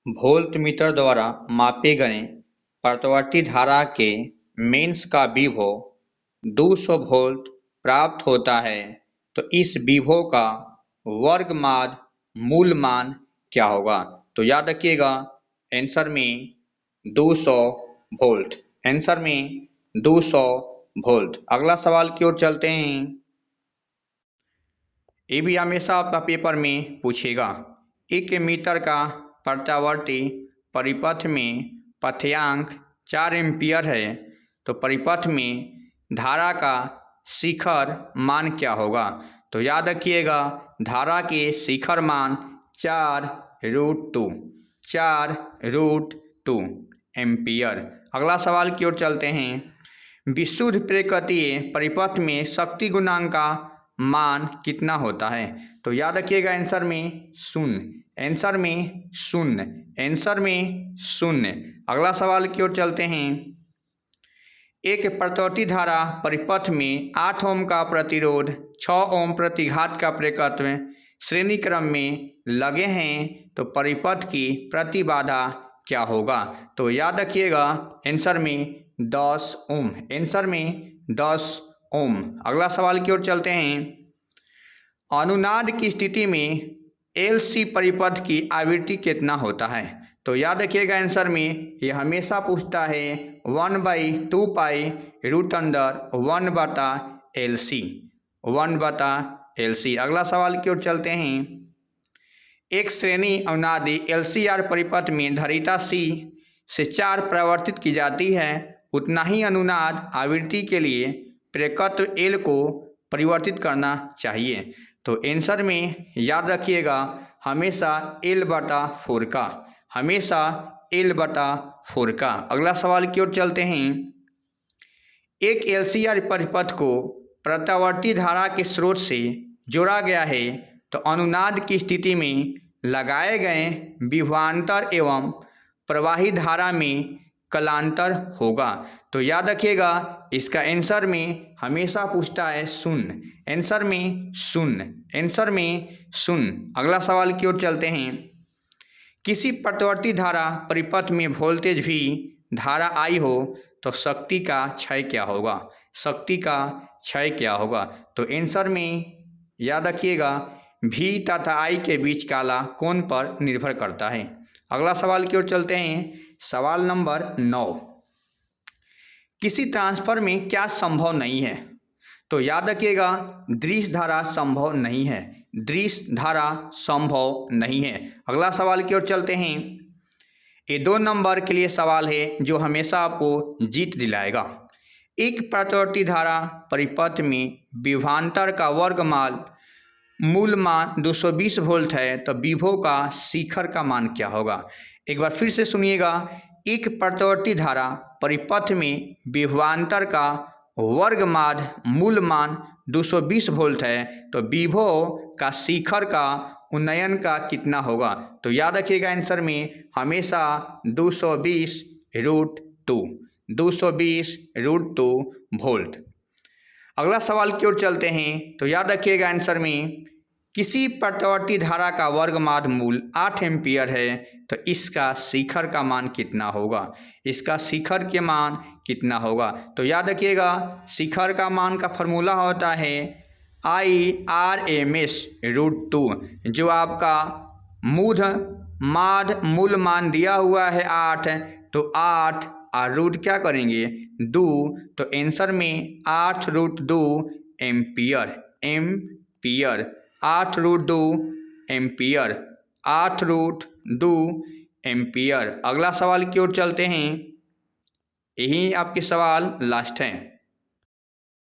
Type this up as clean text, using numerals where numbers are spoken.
Voltmeter द्वारा मापे गए प्रतिवर्ती धारा के मेंस का विभव 200 वोल्ट प्राप्त होता है, तो इस विभव का वर्ग माध्य मूल मान क्या होगा। तो याद रखिएगा आंसर में 200 वोल्ट, आंसर में 200 वोल्ट। अगला सवाल की ओर चलते हैं। ये भी हमेशा आपका पेपर में पूछेगा। एक मीटर का प्रत्यावर्ती परिपथ में पथ्यांक 4 एम्पीयर है, तो परिपथ में धारा का शिखर मान क्या होगा। तो याद रखिएगा धारा के शिखर मान 4√2 एम्पीयर। अगला सवाल की ओर चलते हैं। विशुद्ध प्रेरकत्वीय परिपथ में शक्ति गुणांक का मान कितना होता है। तो याद रखिएगा आंसर में 0, आंसर में 0, आंसर में 0। अगला सवाल की ओर चलते हैं। एक प्रतिवर्ती धारा परिपथ में 8 ओम का प्रतिरोध, 6 ओम प्रतिघात का प्रेरकत्व श्रेणी क्रम में लगे हैं, तो परिपथ की प्रतिबाधा क्या होगा। तो याद रखिएगा आंसर में 10 ओम, आंसर में 10 ओम। अगला सवाल की ओर चलते हैं। अनुनाद की स्थिति में एलसी परिपथ की आवृत्ति कितना होता है। तो याद रखिएगा आंसर में ये हमेशा पूछता है 1/2 pi root under 1/LC, 1/LC। अगला सवाल की ओर चलते हैं। एक श्रेणी अनुनादी LCR परिपथ में धारिता C से 4 परिवर्तित की जाती है, उतना ही अनुनाद आवृत्ति के लिए प्रेरकत्व L को परिवर्तित करना चाहिए। तो आंसर में याद रखिएगा हमेशा L/4 का, हमेशा L/4 का। अगला सवाल की ओर चलते हैं। एक LCR परिपथ को प्रत्यावर्ती धारा के स्रोत से जोड़ा गया है, तो अनुनाद की स्थिति में लगाए गए विभवांतर एवं प्रवाही धारा में कलांतर होगा। तो याद रखिएगा इसका आंसर में हमेशा पूछता है 0, आंसर में 0, आंसर में 0। अगला सवाल की ओर चलते हैं। किसी प्रतिवर्ती धारा परिपथ में वोल्टेज V धारा I हो, तो शक्ति का क्षय क्या होगा, शक्ति का क्षय क्या होगा। तो आंसर में याद रखिएगा V तथा I के बीच काला कोण पर निर्भर करता है। अगला सवाल की ओर चलते हैं। सवाल नंबर 9। किसी ट्रांसफर में क्या संभव नहीं है। तो याद रखिएगा दृश्य धारा संभव नहीं है, दृश्य धारा संभव नहीं है। अगला सवाल की ओर चलते हैं। ये 2 नंबर के लिए सवाल है जो हमेशा आपको जीत दिलाएगा। एक प्रतिवर्ती धारा परिपथ में विभवांतर का वर्गमूल मूल मान 220 वोल्ट है, तो विभव का शिखर का मान क्या होगा। एक बार फिर से सुनिएगा। एक प्रतिवर्ती धारा परिपथ में विभवांतर का वर्गमूल मूल मान 220 वोल्ट है, तो विभव का शिखर का उन्नयन का कितना होगा। तो याद रखिएगा आंसर में हमेशा 220√2, 220√2 वोल्ट। अगला सवाल की ओर चलते हैं। तो याद रखिएगा आंसर में किसी प्रतिवर्ती धारा का वर्गमूल मूल 8 एम्पीयर है, तो इसका शिखर का मान कितना होगा, इसका शिखर के मान कितना होगा। तो याद रखिएगा शिखर का मान का फॉर्मूला होता है IRMS√2, जो आपका मूल मान दिया हुआ है 8, तो 8 और रूट क्या करेंगे 2, तो आंसर में 8√2 एम्पीयर, एम्पीयर 8√2 एम्पीयर, 8√2 एम्पीयर। अगला सवाल की ओर चलते हैं। यही आपके सवाल लास्ट हैं।